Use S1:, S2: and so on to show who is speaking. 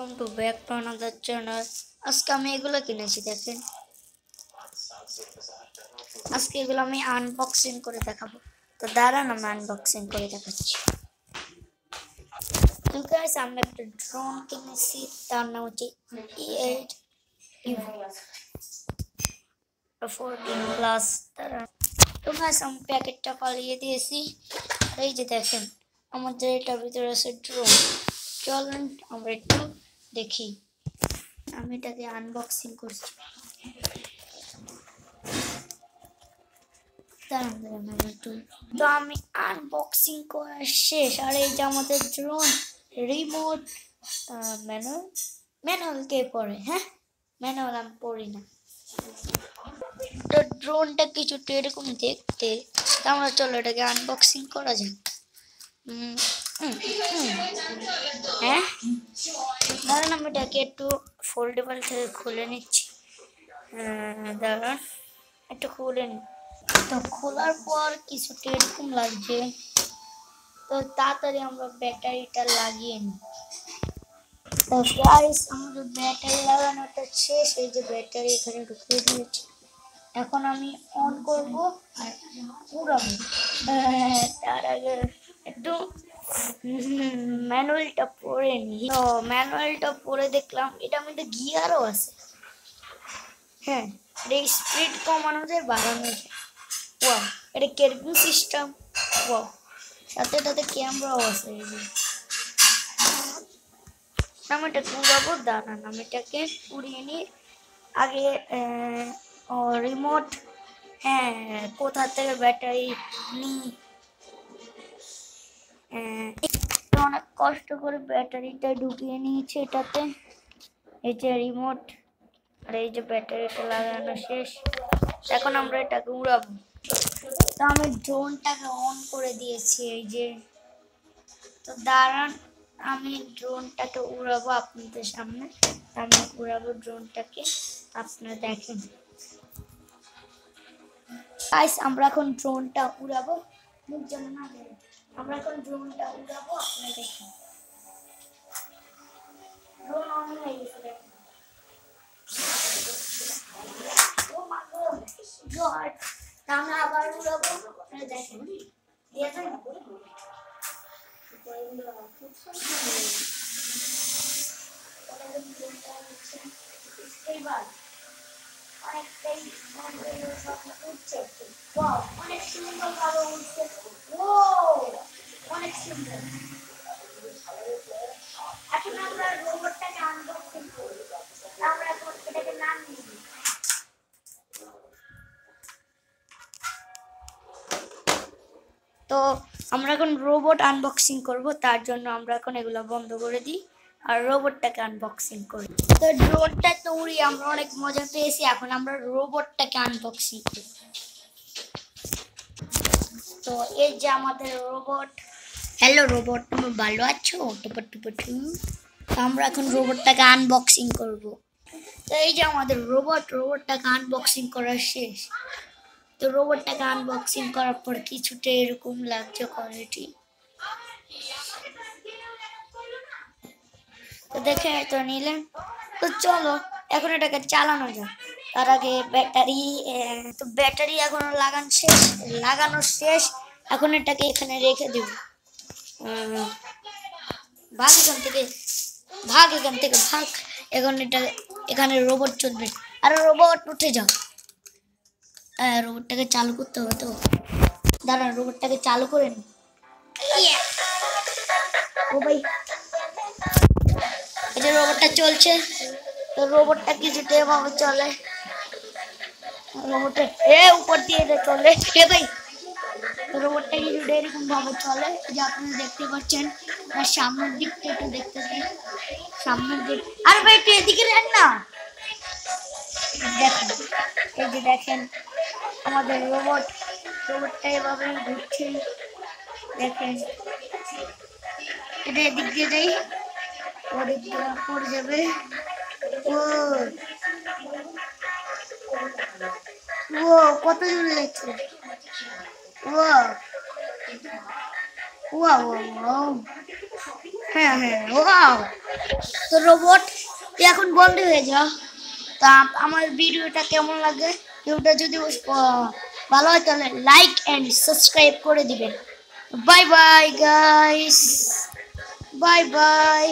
S1: Welcome to back to another channel. আজকে আমি এগুলো কিনেছি, দেখেন। আজকে এগুলো আমি আনবক্সিং করে দেখাবো। তো দাঁড়ান, আমি আনবক্সিং করে দেখাচ্ছি। তো গাইস, আমি একটা ড্রোন কিনেছি, তার নাম হচ্ছে E8 14 প্লাস। তো গাইস, আমি প্যাকেটটা পালিয়ে দিয়েছি। এই যে দেখেন, আমাদের এটার ভিতরে আছে ড্রোন। চলুন আমরা একটু দেখি। আমি এটাকে আনবক্সিং করছি। তো আমি আনবক্সিং করা শেষ। আর এই যে আমাদের ড্রোন রিমোট ম্যানুয়াল ম্যানুয়াল কে পড়ে? হ্যাঁ, ম্যানুয়াল আমি পড়ি না। তো ড্রোনটা কিছুটা এরকম দেখতে। তো আমরা চলো এটাকে আনবক্সিং করা যাক। হ্যাঁ, দাঁড়ান, আমি এটাকে একটু ফোল্ডেবল থেকে খুলে নিচ্ছি। দাঁড়ান, একটু খুলে নি। তো খোলার পর কিছুটা এরকম লাগছে। তো তাড়াতাড়ি আমরা ব্যাটারিটা লাগিয়ে নিই। তো গাইস, আমাদের ব্যাটারি লাগানোটা শেষ। এই যে ব্যাটারি এখানে ঢুকিয়ে দিয়েছি। এখন আমি অন করব আর উড়াবো। তার আগে একটু ম্যানুয়ালটা পড়ে নিই। তো ম্যানুয়ালটা পড়ে দেখলাম এটার মধ্যে গিয়ারও আছে। হ্যাঁ, এটা স্পিড কমানো যায়, বাড়ানো যায়। ওয়াও, এটা কেয়ারিং সিস্টেম। ওয়াও, সাথে সাথে ক্যামেরাও আছে। এই যে আমি এটাকে উড়াবো, দাঁড়ান আমি এটাকে উড়িয়ে নিই আগে। রিমোট, হ্যাঁ, কোথা থেকে ব্যাটারি নিই। অনেক কষ্ট করে ব্যাটারিটা ঢুকিয়ে নিয়েছি এটাতে। এই যে রিমোট আর এই যে ব্যাটারিটা লাগানো শেষ। এখন আমরা এটাকে উড়াবো। তো আমি ড্রোনটাকে অন করে দিয়েছি। এই যে, তো দাঁড়ান, আমি ড্রোনটাকে উড়াবো আপনাদের সামনে। আমি উড়াবো ড্রোনটাকে, আপনারা দেখেন। গাইস, আমরা এখন ড্রোনটা উড়াবো। আমরা এখন ড্রোনটা উড়াবো, আপনারা দেখেন। ড্রোন অন হয়ে গেছে, দেখেন। আমরা আবার উড়াবো, আপনারা দেখেন। এবার অনেকটাই উঠছে। ওয়াও, অনেক সুন্দর ভাবে উঠছে। ও, অনেক সুন্দর। এখন আমরা রোবটটাকে আনবক্সিং করব। আমরা এখন এটাকে নাম দিব। তো আমরা এখন রোবট আনবক্সিং করব, তার জন্য আমরা এখন এগুলো বন্ধ করে দিই আর রোবটটাকে আনবক্সিং করি। তো ড্রোনটা তো উড়ি আমরা অনেক মজা পেয়েছি। এখন আমরা রোবটটাকে আনবক্সিং করি। তো এই যে আমাদের রোবট। হ্যালো রোবট, তুমি ভালো আছো? টুপটু। তো আমরা এখন রোবটটাকে আনবক্সিং করব। তো এই যে আমাদের রোবটটাকে আনবক্সিং করা শেষ। তো রোবটটাকে আনবক্সিং করার পর কিছুটা এরকম লাগছে কোয়ালিটি। তো দেখে তো নিলেন। তো চলো এখন এটাকে চালানো যাক। তার আগে ব্যাটারি, তো ব্যাটারি এখন লাগানো শেষ। এখন এটাকে এখানে রেখে দেব। ভাগ এখান থেকে, ভাগ এখান থেকে, ভাগ। এখন এটা এখানে রোবট চলবে। আরে রোবট উঠে যাও। রোবটটাকে চালু করতে হবে। তো দাঁড়ান, রোবটটাকে চালু করে নি। ও ভাই, এই যে রোবটটা চলছে। তো রোবটটা কিছুটা এভাবে চলে। রোবটটা উপর দিয়ে চলে। ভাই, রোবটটা কিছুটা এরকম ভাবে চলে, যে আপনারা দেখতে পাচ্ছেন। আর সামনের দিকটা একটু দেখতে দিন। সামনের দিক, আর ভাই একটু এদিকে দেন না। দেখেন, এই যে দেখেন আমাদের রোবটটা এভাবে ঘুরছে। দেখেন, এটা এদিক দিয়ে যাই, ওদিক দিয়ে পড়ে যাবে। ও ও কত জোরে যাচ্ছে। ও ওয়াও, হ্যাঁ, ওয়াও, তো রোবট এখন বন্ধ হয়ে যা। তা আমার ভিডিওটা কেমন লাগে, ভিডিওটা যদি ভালো হয় তাহলে লাইক এন্ড সাবস্ক্রাইব করে দিবেন। Bye bye guys, bye bye.